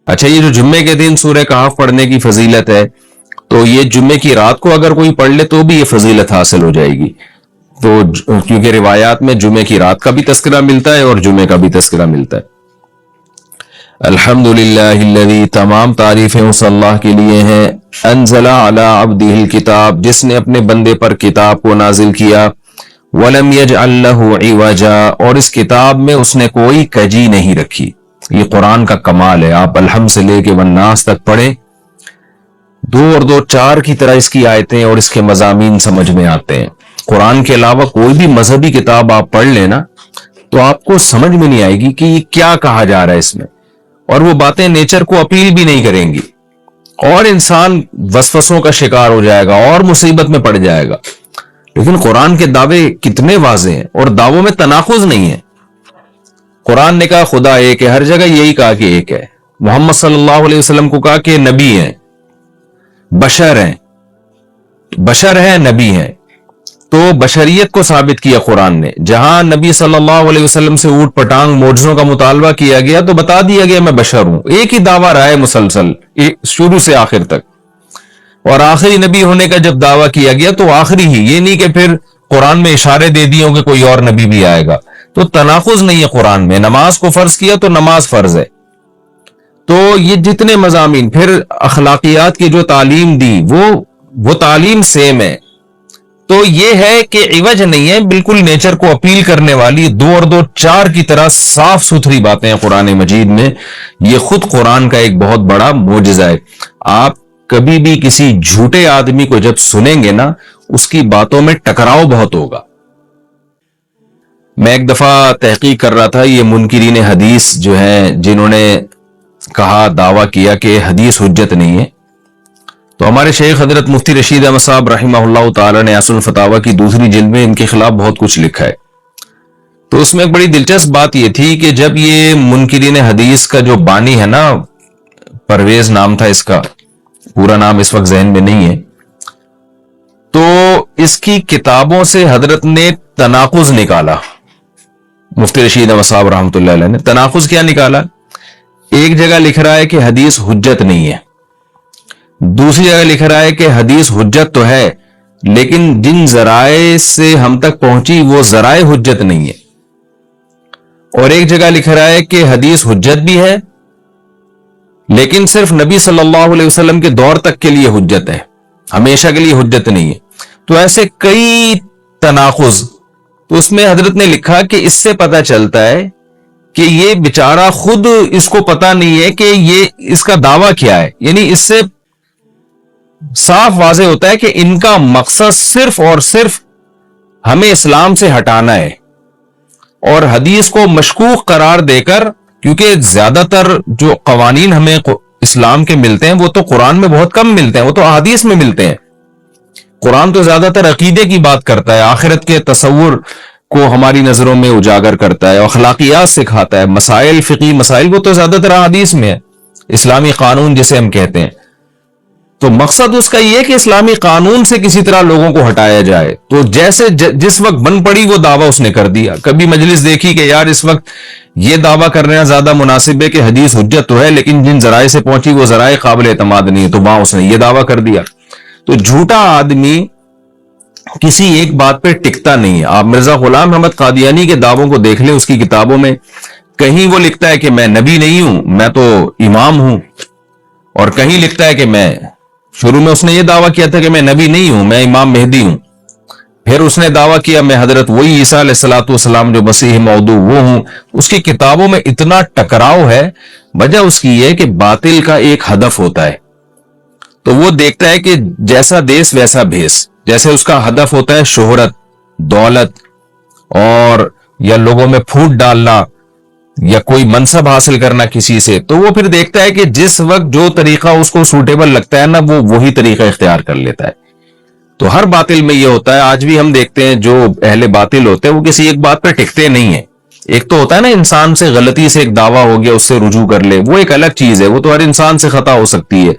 اچھا، یہ جو جمعے کے دن سورہ کہف پڑھنے کی فضیلت ہے، تو یہ جمعے کی رات کو اگر کوئی پڑھ لے تو بھی یہ فضیلت حاصل ہو جائے گی. تو کیونکہ روایات میں جمعے کی رات کا بھی تذکرہ ملتا ہے اور جمعے کا بھی تذکرہ ملتا ہے. الحمدللہ الذی، تمام تعریفیں اس اللہ کے لیے ہیں، انزل علی عبدہ الکتاب، جس نے اپنے بندے پر کتاب کو نازل کیا، ولم یجعل لہ عوجا، اور اس کتاب میں اس نے کوئی کجی نہیں رکھی. یہ قرآن کا کمال ہے. آپ الحمد سے لے کے والناس تک پڑھیں، 2 اور 2 4 کی طرح اس کی آیتیں اور اس کے مضامین سمجھ میں آتے ہیں. قرآن کے علاوہ کوئی بھی مذہبی کتاب آپ پڑھ لیں نا تو آپ کو سمجھ میں نہیں آئے گی کہ یہ کیا کہا جا رہا ہے اس میں، اور وہ باتیں نیچر کو اپیل بھی نہیں کریں گی، اور انسان وسوسوں کا شکار ہو جائے گا اور مصیبت میں پڑ جائے گا. لیکن قرآن کے دعوے کتنے واضح ہیں، اور دعووں میں تناقض نہیں ہے. قرآن نے کہا خدا ایک ہے، ہر جگہ یہی کہا کہ ایک ہے. محمد صلی اللہ علیہ وسلم کو کہا کہ نبی ہیں، بشر ہیں نبی ہیں. تو بشریت کو ثابت کیا قرآن نے. جہاں نبی صلی اللہ علیہ وسلم سے اوٹ پٹانگ معجزوں کا مطالبہ کیا گیا تو بتا دیا گیا میں بشر ہوں. ایک ہی دعویٰ رہا ہے مسلسل شروع سے آخر تک، اور آخری نبی ہونے کا جب دعویٰ کیا گیا تو آخری ہی، یہ نہیں کہ پھر قرآن میں اشارے دے دیے کہ کوئی اور نبی بھی آئے گا. تو تناقض نہیں ہے قرآن میں. نماز کو فرض کیا تو نماز فرض ہے. تو یہ جتنے مضامین، پھر اخلاقیات کی جو تعلیم دی وہ تعلیم سیم ہے. تو یہ ہے کہ عوج نہیں ہے، بالکل نیچر کو اپیل کرنے والی 2 اور 2 4 کی طرح صاف ستھری باتیں ہیں قرآن مجید میں. یہ خود قرآن کا ایک بہت بڑا معجزہ ہے. آپ کبھی بھی کسی جھوٹے آدمی کو جب سنیں گے نا، اس کی باتوں میں ٹکراؤ بہت ہوگا. میں ایک دفعہ تحقیق کر رہا تھا، یہ منکرین حدیث جو ہیں، جنہوں نے کہا دعویٰ کیا کہ حدیث حجت نہیں ہے، تو ہمارے شیخ حضرت مفتی رشید احمد صاحب رحمہ اللہ تعالی نے اصل الفتاوی کی 2 جلد میں ان کے خلاف بہت کچھ لکھا ہے. تو اس میں ایک بڑی دلچسپ بات یہ تھی کہ جب یہ منکرین حدیث کا جو بانی ہے نا، پرویز نام تھا اس کا، پورا نام اس وقت ذہن میں نہیں ہے، تو اس کی کتابوں سے حضرت نے تناقض نکالا. مفتی رشید احمد صاحب رحمۃ اللہ علیہ نے تناقض کیا نکالا؟ ایک جگہ لکھ رہا ہے کہ حدیث حجت نہیں ہے، دوسری جگہ لکھ رہا ہے کہ حدیث حجت تو ہے لیکن جن ذرائع سے ہم تک پہنچی وہ ذرائع حجت نہیں ہے. اور ایک جگہ لکھ رہا ہے کہ حدیث حجت بھی ہے لیکن صرف نبی صلی اللہ علیہ وسلم کے دور تک کے لیے حجت ہے، ہمیشہ کے لیے حجت نہیں ہے. تو ایسے کئی تناقض. تو اس میں حضرت نے لکھا کہ اس سے پتہ چلتا ہے کہ یہ بیچارہ خود اس کو پتہ نہیں ہے کہ یہ اس کا دعویٰ کیا ہے. یعنی اس سے صاف واضح ہوتا ہے کہ ان کا مقصد صرف اور صرف ہمیں اسلام سے ہٹانا ہے، اور حدیث کو مشکوک قرار دے کر، کیونکہ زیادہ تر جو قوانین ہمیں اسلام کے ملتے ہیں وہ تو قرآن میں بہت کم ملتے ہیں، وہ تو احادیث میں ملتے ہیں. قرآن تو زیادہ تر عقیدے کی بات کرتا ہے، آخرت کے تصور کو ہماری نظروں میں اجاگر کرتا ہے، اخلاقیات سکھاتا ہے، مسائل، فقہی مسائل، وہ تو زیادہ تر احادیث میں ہے. اسلامی قانون جسے ہم کہتے ہیں، تو مقصد اس کا یہ کہ اسلامی قانون سے کسی طرح لوگوں کو ہٹایا جائے. تو جیسے جس وقت بن پڑی وہ دعویٰ اس نے کر دیا. کبھی مجلس دیکھی کہ یار اس وقت یہ دعویٰ کرنا زیادہ مناسب ہے کہ حدیث حجت تو ہے لیکن جن ذرائع سے پہنچی وہ ذرائع قابل اعتماد نہیں ہے، تو وہاں اس نے یہ دعویٰ کر دیا. تو جھوٹا آدمی کسی ایک بات پہ ٹکتا نہیں ہے. آپ مرزا غلام احمد قادیانی کے دعووں کو دیکھ لیں، اس کی کتابوں میں کہیں وہ لکھتا ہے کہ میں نبی نہیں ہوں، میں تو امام ہوں، اور کہیں لکھتا ہے کہ میں، شروع میں اس نے یہ دعویٰ کیا تھا کہ میں نبی نہیں ہوں، میں امام مہدی ہوں. پھر اس نے دعویٰ کیا میں حضرت وہی عیسیٰ علیہ الصلوۃ والسلام جو مسیح موعود وہ ہوں. اس کی کتابوں میں اتنا ٹکراؤ ہے. وجہ اس کی یہ کہ باطل کا ایک ہدف ہوتا ہے، تو وہ دیکھتا ہے کہ جیسا دیس ویسا بھیس. جیسے اس کا ہدف ہوتا ہے شہرت، دولت، اور یا لوگوں میں پھوٹ ڈالنا یا کوئی منصب حاصل کرنا کسی سے، تو وہ پھر دیکھتا ہے کہ جس وقت جو طریقہ اس کو سوٹیبل لگتا ہے نا، وہ وہی طریقہ اختیار کر لیتا ہے. تو ہر باطل میں یہ ہوتا ہے. آج بھی ہم دیکھتے ہیں جو اہل باطل ہوتے ہیں وہ کسی ایک بات پہ ٹکتے نہیں ہیں. ایک تو ہوتا ہے نا انسان سے غلطی سے ایک دعویٰ ہو گیا اس سے رجوع کر لے، وہ ایک الگ چیز ہے، وہ تو ہر انسان سے خطا ہو سکتی ہے.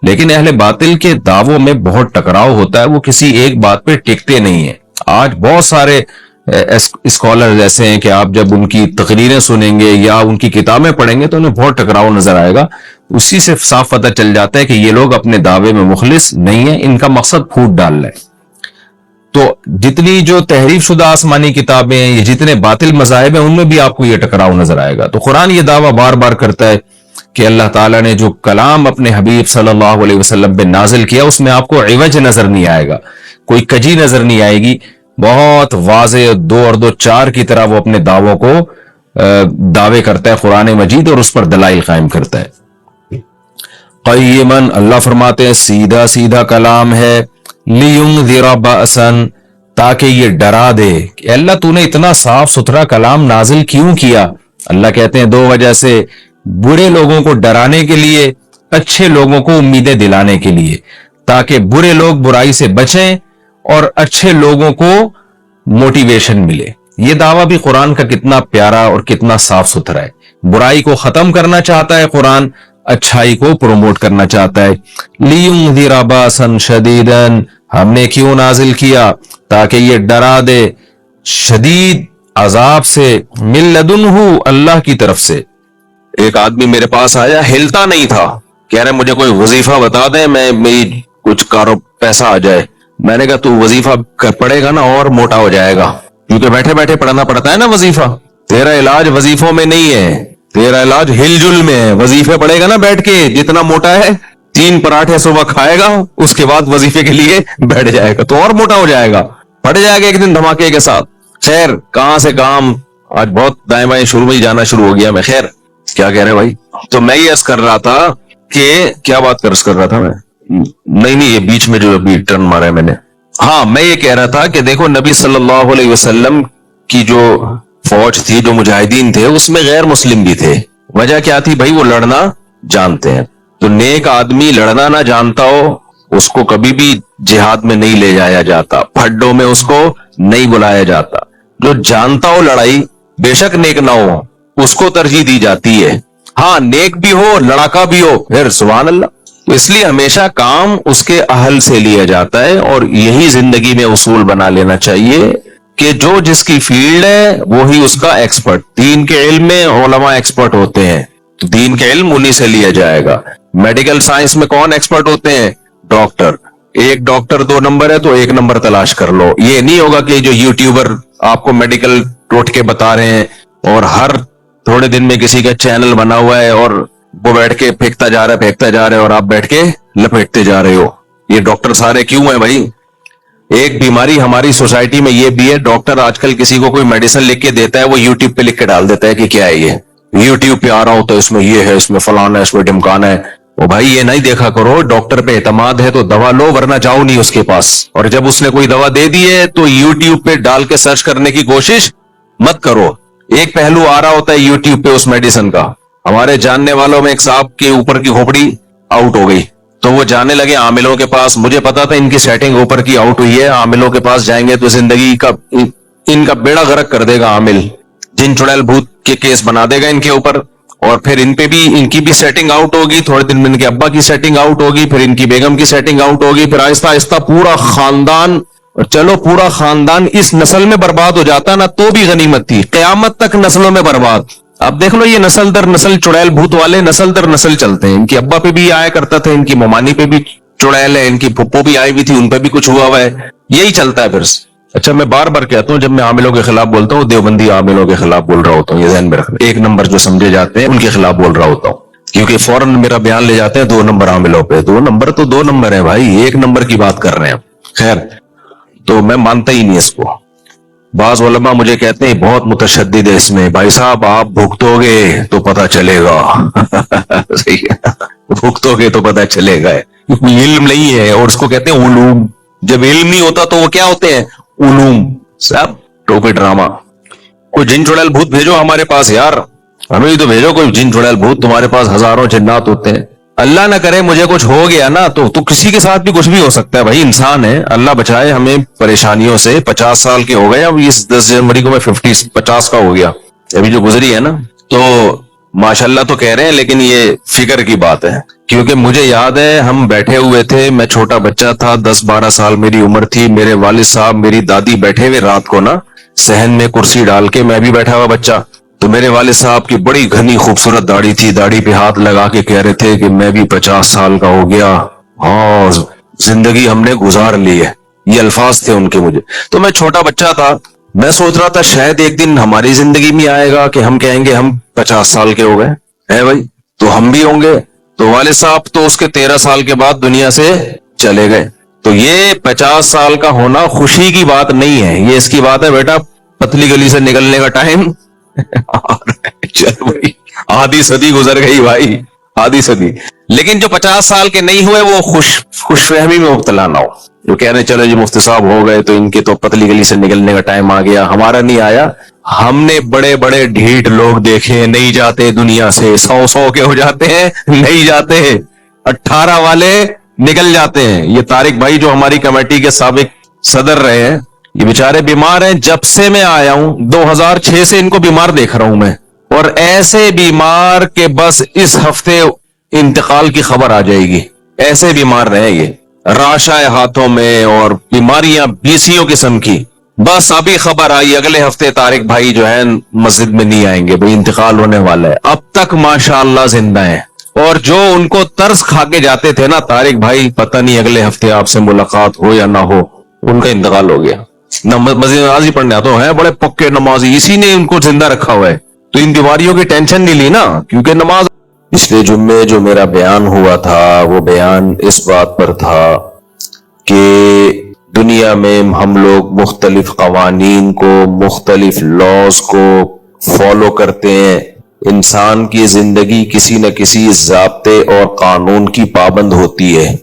لیکن اہل باطل کے دعووں میں بہت ٹکراؤ ہوتا ہے، وہ کسی ایک بات پہ ٹکتے نہیں ہیں. آج بہت سارے اسکالر ایسے ہیں کہ آپ جب ان کی تقریریں سنیں گے یا ان کی کتابیں پڑھیں گے تو انہیں بہت ٹکراؤ نظر آئے گا. اسی سے صاف پتہ چل جاتا ہے کہ یہ لوگ اپنے دعوے میں مخلص نہیں ہیں, ان کا مقصد پھوٹ ڈالنا ہے. تو جتنی جو تحریف شدہ آسمانی کتابیں ہیں, یہ جتنے باطل مذاہب ہیں, ان میں بھی آپ کو یہ ٹکراؤ نظر آئے گا. تو قرآن یہ دعویٰ بار بار کرتا ہے کہ اللہ تعالیٰ نے جو کلام اپنے حبیب صلی اللہ علیہ وسلم پہ نازل کیا اس میں آپ کو عوج نظر نہیں آئے گا, کوئی کجی نظر نہیں آئے گی. بہت واضح 2 اور 2 4 کی طرح وہ اپنے دعووں کو دعوے کرتا ہے قرآن مجید, اور اس پر دلائل قائم کرتا ہے. قیمن, اللہ فرماتے ہیں سیدھا سیدھا کلام ہے. لینذر بأسا, تاکہ یہ ڈرا دے. کہ اللہ تو نے اتنا صاف ستھرا کلام نازل کیوں کیا؟ اللہ کہتے ہیں 2 وجہ سے. برے لوگوں کو ڈرانے کے لیے, اچھے لوگوں کو امیدیں دلانے کے لیے, تاکہ برے لوگ برائی سے بچیں اور اچھے لوگوں کو موٹیویشن ملے. یہ دعویٰ بھی قرآن کا کتنا پیارا اور کتنا صاف ستھرا ہے. برائی کو ختم کرنا چاہتا ہے قرآن, اچھائی کو پروموٹ کرنا چاہتا ہے. لِيُنذِرَ بَأْسًا شَدِيدًا, ہم نے کیوں نازل کیا؟ تاکہ یہ ڈرا دے شدید عذاب سے, مِن لَدُنْهُ, اللہ کی طرف سے. ایک آدمی میرے پاس آیا, ہلتا نہیں تھا, کہہ رہے مجھے کوئی وظیفہ بتا دیں, میری کچھ پیسہ آ جائے. میں نے کہا تو وظیفہ پڑھے گا نا اور موٹا ہو جائے گا, کیونکہ بیٹھے بیٹھے پڑھنا پڑتا ہے نا وظیفہ. تیرا علاج وظیفوں میں نہیں ہے, تیرا علاج ہل جل میں ہے. وظیفے پڑھے گا نا بیٹھ کے, جتنا موٹا ہے 3 پراٹھے صبح کھائے گا, اس کے بعد وظیفے کے لیے بیٹھ جائے گا تو اور موٹا ہو جائے گا, پڑ جائے گا ایک دن دھماکے کے ساتھ. خیر, کہاں سے کام, آج بہت دائیں بائیں شروع میں ہی جانا شروع ہو گیا میں. خیر, کیا کہہ رہے بھائی؟ تو میں یہ عرض کر رہا تھا کہ کیا بات عرض کر رہا تھا میں, نہیں یہ بیچ میں جو ابھی ٹرن مارا ہے میں نے. ہاں, میں یہ کہہ رہا تھا کہ دیکھو نبی صلی اللہ علیہ وسلم کی جو فوج تھی, جو مجاہدین تھے, اس میں غیر مسلم بھی تھے. وجہ کیا تھی بھائی؟ وہ لڑنا جانتے ہیں. تو نیک آدمی لڑنا نہ جانتا ہو, اس کو کبھی بھی جہاد میں نہیں لے جایا جاتا, پھڈوں میں اس کو نہیں بلایا جاتا. جو جانتا ہو لڑائی, بے شک نیک نہ ہو, اس کو ترجیح دی جاتی ہے. ہاں, نیک بھی ہو, لڑاکا بھی ہو, پھر سبحان اللہ. تو اس لیے ہمیشہ کام اس کے اہل سے لیا جاتا ہے, اور یہی زندگی میں اصول بنا لینا چاہیے کہ جو جس کی فیلڈ ہے وہی اس کا ایکسپرٹ. دین کے علم میں علماء ایکسپرٹ ہوتے ہیں, تو دین کے علم انہی سے لیا جائے گا. میڈیکل سائنس میں کون ایکسپرٹ ہوتے ہیں؟ ڈاکٹر. ایک ڈاکٹر 2 نمبر ہے تو 1 نمبر تلاش کر لو. یہ نہیں ہوگا کہ جو یوٹیوبر آپ کو میڈیکل ٹوٹکے بتا رہے ہیں اور ہر تھوڑے دن میں کسی کا چینل بنا ہوا ہے اور وہ بیٹھ کے پھینکتا جا رہا ہے اور آپ بیٹھ کے لپیٹتے جا رہے ہو. یہ ڈاکٹر سارے کیوں ہیں بھائی؟ ایک بیماری ہماری سوسائٹی میں یہ بھی ہے, ڈاکٹر آج کل کسی کو کوئی میڈیسن لکھ کے دیتا ہے, وہ یوٹیوب پہ لکھ کے ڈال دیتا ہے کہ کیا ہے یہ, یوٹیوب پہ آ رہا ہوتا ہے, اس میں یہ ہے, اس میں فلانا ہے, اس میں ڈمکانا ہے. وہ بھائی یہ نہیں دیکھا کرو, ڈاکٹر پہ اعتماد ہے تو دوا لو, ورنہ جاؤ نہیں اس کے پاس. اور جب اس نے کوئی دوا دے دی ہے تو یوٹیوب پہ ڈال کے سرچ کرنے کی کوشش مت کرو. ایک پہلو آ رہا ہوتا ہے یوٹیوب پہ اس میڈیسن کا. ہمارے جاننے والوں میں ایک صاحب کے اوپر کی کھوپڑی آؤٹ ہو گئی, تو وہ جانے لگے عاملوں کے پاس. مجھے پتا تھا ان کی سیٹنگ اوپر کی آؤٹ ہوئی ہے, عاملوں کے پاس جائیں گے تو زندگی کا ان کا بیڑا غرق کر دے گا عامل, جن چڑیل بھوت کے کیس بنا دے گا ان کے اوپر. اور پھر ان پہ بھی ان کی بھی سیٹنگ آؤٹ ہوگی, تھوڑے دن میں ان کے ابا کی سیٹنگ آؤٹ ہوگی, پھر ان کی بیگم کی سیٹنگ آؤٹ ہوگی, پھر آہستہ آہستہ پورا خاندان, چلو پورا خاندان اس نسل میں برباد ہو جاتا نا تو بھی غنیمت تھی, قیامت تک نسلوں میں برباد. اب دیکھ لو, یہ نسل در نسل چڑیل بھوت والے نسل در نسل چلتے ہیں. ان کے ابا پہ بھی آیا کرتا تھا, ان کی ممانی پہ بھی چڑیل ہے, ان کی پھپھو بھی آئی ہوئی تھی, ان پہ بھی کچھ ہوا ہے. یہی چلتا ہے پھر. اچھا, میں بار بار کہتا ہوں جب میں عاملوں کے خلاف بولتا ہوں, دیوبندی عاملوں کے خلاف بول رہا ہوتا ہوں, یہ ذہن میں رکھنا. 1 نمبر جو سمجھے جاتے ہیں ان کے خلاف بول رہا ہوتا ہوں, کیونکہ فوراً میرا بیان لے جاتے ہیں 2 نمبر عاملوں پہ. 2 نمبر تو 2 نمبر ہے بھائی, 1 نمبر کی بات کر رہے ہیں. خیر, تو میں مانتا ہی نہیں اس کو. بعض علماء مجھے کہتے ہیں بہت متشدد ہے اس میں. بھائی صاحب, آپ بھگتو گے تو پتہ چلے گا. صحیح ہے, بھگتو گے تو پتہ چلے گا. علم نہیں ہے, اور اس کو کہتے ہیں علوم. جب علم نہیں ہوتا تو وہ کیا ہوتے ہیں؟ علوم. صاحب ٹوپی ڈرامہ. کوئی جن چڑیل بھوت بھیجو ہمارے پاس یار, ہمیں تو بھیجو کوئی جن چڑیل بھوت. تمہارے پاس ہزاروں جنات ہوتے ہیں. اللہ نہ کرے مجھے کچھ ہو گیا نا تو کسی کے ساتھ بھی کچھ بھی ہو سکتا ہے بھائی, انسان ہے. اللہ بچائے ہمیں پریشانیوں سے. 50 سال کے ہو گئے, اب اس 10 جنوری کو میں 50 کا ہو گیا ابھی جو گزری ہے نا. تو ماشاءاللہ تو کہہ رہے ہیں, لیکن یہ فکر کی بات ہے. کیونکہ مجھے یاد ہے ہم بیٹھے ہوئے تھے, میں چھوٹا بچہ تھا, 10-12 سال میری عمر تھی. میرے والد صاحب, میری دادی بیٹھے ہوئے رات کو نا صحن میں کرسی ڈال کے میں بھی بیٹھا ہوا بچہ. تو میرے والد صاحب کی بڑی گھنی خوبصورت داڑھی تھی, داڑھی پہ ہاتھ لگا کے کہہ رہے تھے کہ میں بھی 50 سال کا ہو گیا, ہاں زندگی ہم نے گزار لی ہے. یہ الفاظ تھے ان کے مجھے. تو میں چھوٹا بچہ تھا, میں سوچ رہا تھا شاید ایک دن ہماری زندگی میں آئے گا کہ ہم کہیں گے ہم 50 سال کے ہو گئے ہے بھائی, تو ہم بھی ہوں گے. تو والد صاحب تو اس کے 13 سال کے بعد دنیا سے چلے گئے. تو یہ 50 سال کا ہونا خوشی کی بات نہیں ہے, یہ اس کی بات ہے بیٹا پتلی گلی سے نکلنے کا ٹائم چل بھائی, آدھی صدی گزر گئی بھائی, آدھی صدی. لیکن جو 50 سال کے نہیں ہوئے وہ خوش فہمی میں مبتلا نہ ہو, جو کہہ رہے چلو جی مفتی صاحب ہو گئے تو ان کے تو پتلی گلی سے نکلنے کا ٹائم آ گیا, ہمارا نہیں آیا. ہم نے بڑے بڑے ڈھیٹ لوگ دیکھے, نہیں جاتے دنیا سے, 100 کے ہو جاتے ہیں, نہیں جاتے, 18 والے نکل جاتے ہیں. یہ طارق بھائی جو ہماری کمیٹی کے سابق صدر رہے ہیں, یہ بیچارے بیمار ہیں. جب سے میں آیا ہوں 2006 سے ان کو بیمار دیکھ رہا ہوں میں, اور ایسے بیمار کہ بس اس ہفتے انتقال کی خبر آ جائے گی, ایسے بیمار رہے یہ, راشا ہاتھوں میں اور بیماریاں بیسیوں قسم کی. بس ابھی خبر آئی اگلے ہفتے طارق بھائی جو ہے مسجد میں نہیں آئیں گے, بھائی انتقال ہونے والا ہے. اب تک ماشاءاللہ زندہ ہیں, اور جو ان کو ترس کھا کے جاتے تھے نا طارق بھائی پتہ نہیں اگلے ہفتے آپ سے ملاقات ہو یا نہ ہو, ان کا انتقال ہو گیا. مسجد نمازی پڑھنے تو ہیں بڑے پکے نمازی, اسی نے ان کو زندہ رکھا ہوا ہے. تو ان بیماریوں کی ٹینشن نہیں لی نا, کیونکہ نماز. پچھلے جمعے جو میرا بیان ہوا تھا وہ بیان اس بات پر تھا کہ دنیا میں ہم لوگ مختلف قوانین کو, مختلف لاز کو فالو کرتے ہیں. انسان کی زندگی کسی نہ کسی ضابطے اور قانون کی پابند ہوتی ہے.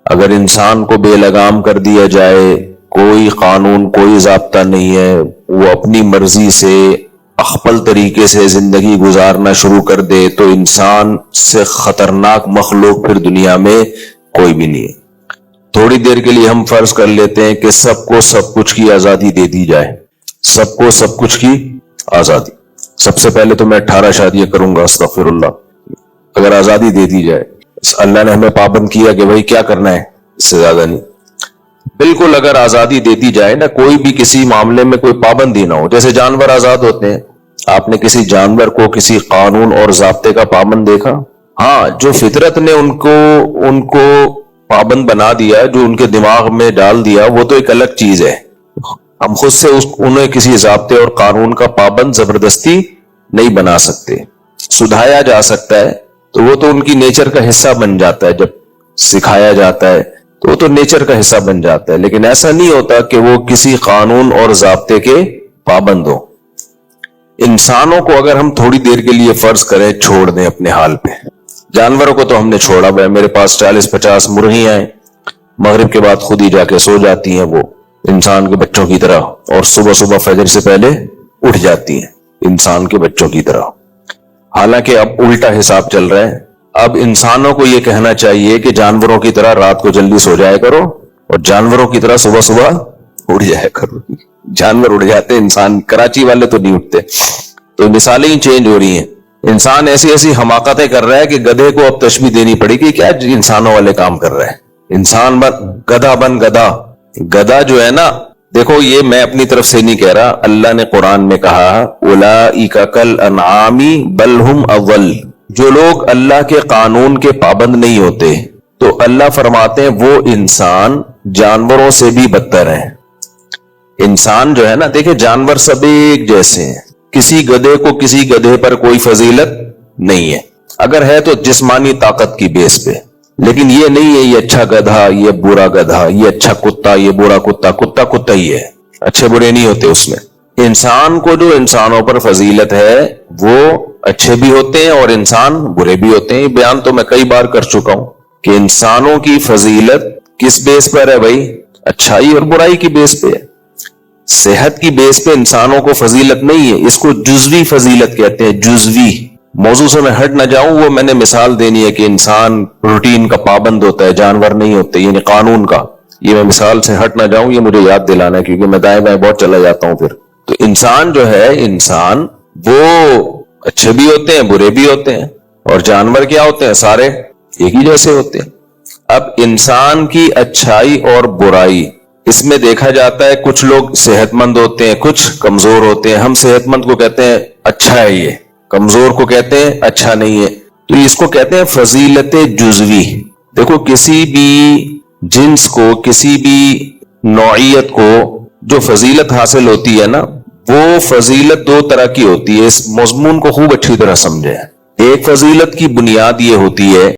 اگر انسان کو بے لگام کر دیا جائے, کوئی قانون کوئی ضابطہ نہیں ہے, وہ اپنی مرضی سے اخپل طریقے سے زندگی گزارنا شروع کر دے, تو انسان سے خطرناک مخلوق پھر دنیا میں کوئی بھی نہیں ہے. تھوڑی دیر کے لیے ہم فرض کر لیتے ہیں کہ سب کو سب کچھ کی آزادی دے دی جائے, سب کو سب کچھ کی آزادی. سب سے پہلے تو میں 18 شادیاں کروں گا, استغفر اللہ. اگر آزادی دے دی جائے, اللہ نے ہمیں پابند کیا کہ بھائی کیا کرنا ہے, اس سے زیادہ نہیں. بالکل اگر آزادی دے دی جائے نا, کوئی بھی کسی معاملے میں کوئی پابندی نہ ہو. جیسے جانور آزاد ہوتے ہیں, آپ نے کسی جانور کو کسی قانون اور ضابطے کا پابند دیکھا؟ ہاں, جو فطرت نے ان کو پابند بنا دیا, جو ان کے دماغ میں ڈال دیا, وہ تو ایک الگ چیز ہے. ہم خود سے انہیں کسی ضابطے اور قانون کا پابند زبردستی نہیں بنا سکتے. سدھایا جا سکتا ہے تو وہ تو ان کی نیچر کا حصہ بن جاتا ہے, جب سکھایا جاتا ہے تو وہ تو نیچر کا حصہ بن جاتا ہے. لیکن ایسا نہیں ہوتا کہ وہ کسی قانون اور ضابطے کے پابند ہو. انسانوں کو اگر ہم تھوڑی دیر کے لیے فرض کریں چھوڑ دیں اپنے حال پہ, جانوروں کو تو ہم نے چھوڑا ہوا ہے. میرے پاس 40-50 مرغیاں ہیں, مغرب کے بعد خود ہی جا کے سو جاتی ہیں وہ انسان کے بچوں کی طرح, اور صبح صبح فجر سے پہلے اٹھ جاتی ہیں انسان کے بچوں کی طرح. حالانکہ اب الٹا حساب چل رہا ہے. اب انسانوں کو یہ کہنا چاہیے کہ جانوروں کی طرح رات کو جلدی سو جایا کرو, اور جانوروں کی طرح صبح صبح اٹھ جایا کرو. جانور اٹھ جاتے, انسان, کراچی والے تو نہیں اٹھتے. تو مثالیں ہی چینج ہو رہی ہیں. انسان ایسی ایسی حماقتیں کر رہا ہے کہ گدھے کو اب تشبیہ دینی پڑے گی, کیا انسانوں والے کام کر رہا ہے. انسان بن گدھا. گدھا جو ہے نا, دیکھو یہ میں اپنی طرف سے نہیں کہہ رہا, اللہ نے قرآن میں کہا اولئک کالانعام بل ہم اضل. جو لوگ اللہ کے قانون کے پابند نہیں ہوتے تو اللہ فرماتے ہیں وہ انسان جانوروں سے بھی بدتر ہیں. انسان جو ہے نا, دیکھیں جانور سب ایک جیسے ہیں, کسی گدھے کو کسی گدھے پر کوئی فضیلت نہیں ہے, اگر ہے تو جسمانی طاقت کی بیس پہ. لیکن یہ نہیں ہے یہ اچھا گدھا یہ برا گدھا, یہ اچھا کتا یہ برا کتا, کتا کتا ہی ہے, اچھے برے نہیں ہوتے اس میں. انسان کو جو انسانوں پر فضیلت ہے وہ اچھے بھی ہوتے ہیں اور انسان برے بھی ہوتے ہیں. بیان تو میں کئی بار کر چکا ہوں کہ انسانوں کی فضیلت کس بیس پر ہے بھائی, اچھائی اور برائی کی بیس پہ ہے. صحت کی بیس پہ انسانوں کو فضیلت نہیں ہے, اس کو جزوی فضیلت کہتے ہیں, جزوی. موضوع سے میں ہٹ نہ جاؤں, وہ میں نے مثال دینی ہے کہ انسان پروٹین کا پابند ہوتا ہے, جانور نہیں ہوتے, یعنی قانون کا. یہ میں مثال سے ہٹ نہ جاؤں, یہ مجھے یاد دلانا ہے کیونکہ میں دائیں بائیں بہت چلا جاتا ہوں پھر. تو انسان جو ہے, انسان وہ اچھے بھی ہوتے ہیں برے بھی ہوتے ہیں, اور جانور کیا ہوتے ہیں, سارے ایک ہی جیسے ہوتے ہیں. اب انسان کی اچھائی اور برائی اس میں دیکھا جاتا ہے کچھ لوگ صحت مند ہوتے ہیں، کچھ کمزور ہوتے ہیں. ہم صحت مند کو کہتے ہیں اچھا ہے یہ، کمزور کو کہتے ہیں اچھا نہیں ہے. تو اس کو کہتے ہیں فضیلت جزوی. دیکھو کسی بھی جنس کو، کسی بھی نوعیت کو جو فضیلت حاصل ہوتی ہے نا، وہ فضیلت دو طرح کی ہوتی ہے. اس مضمون کو خوب اچھی طرح سمجھے. ایک فضیلت کی بنیاد یہ ہوتی ہے